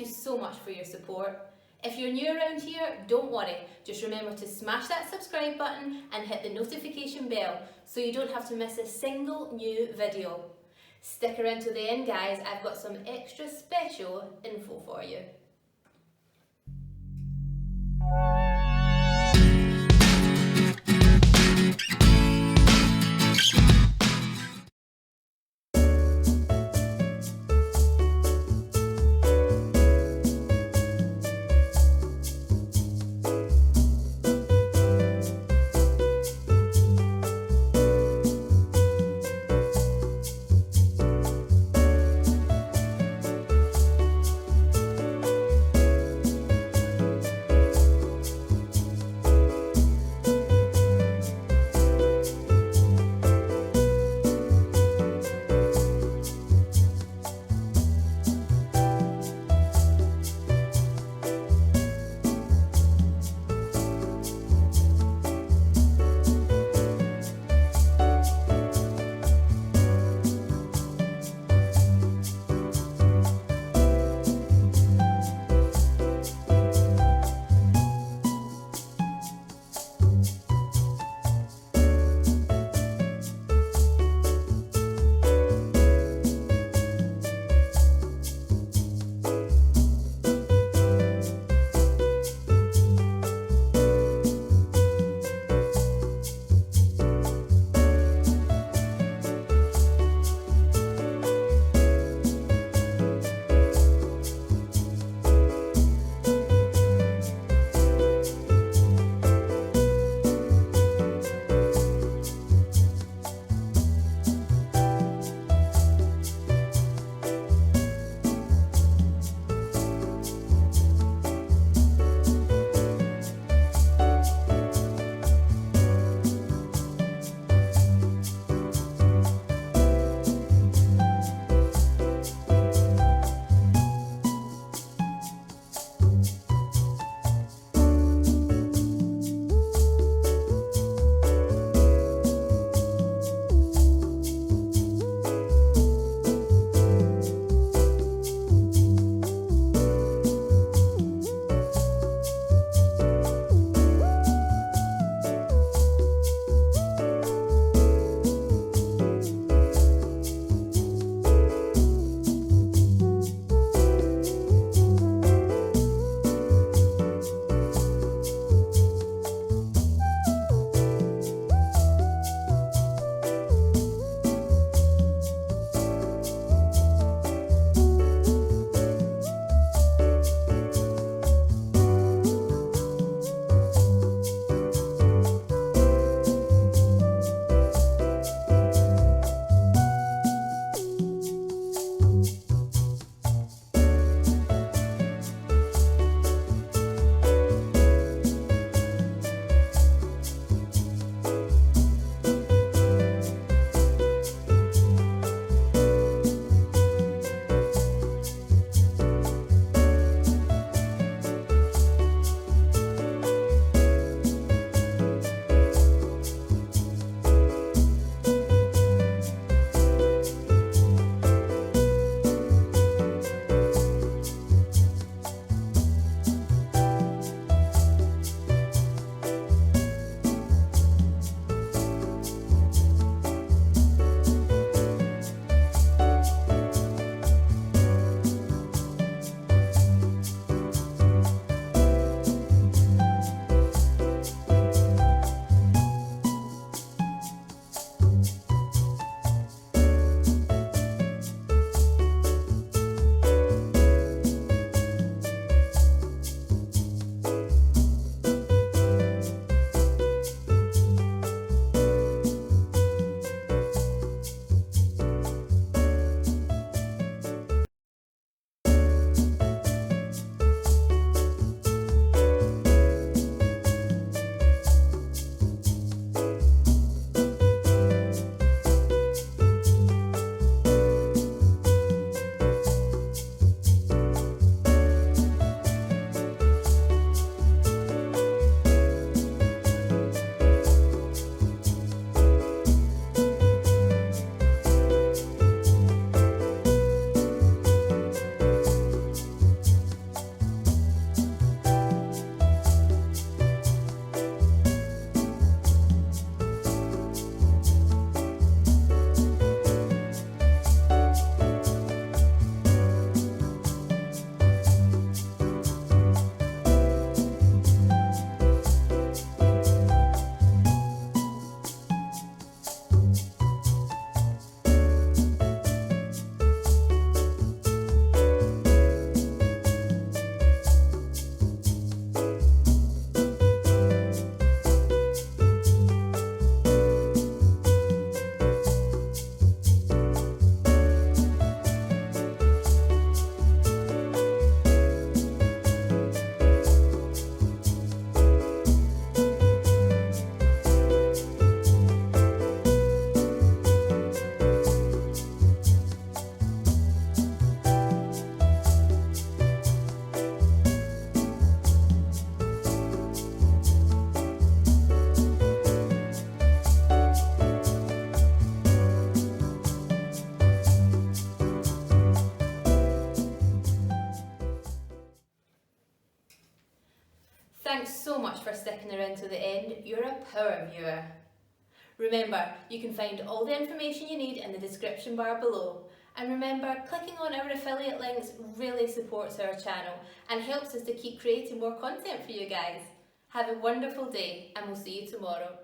you so much for your support. If you're new around here, don't worry, just remember to smash that subscribe button and hit the notification bell so you don't have to miss a single new video. Stick around to the end guys, I've got some extra special info for you. Thanks so much for sticking around to the end. You're a power viewer. Remember, you can find all the information you need in the description bar below. And remember, clicking on our affiliate links really supports our channel and helps us to keep creating more content for you guys. Have a wonderful day and we'll see you tomorrow.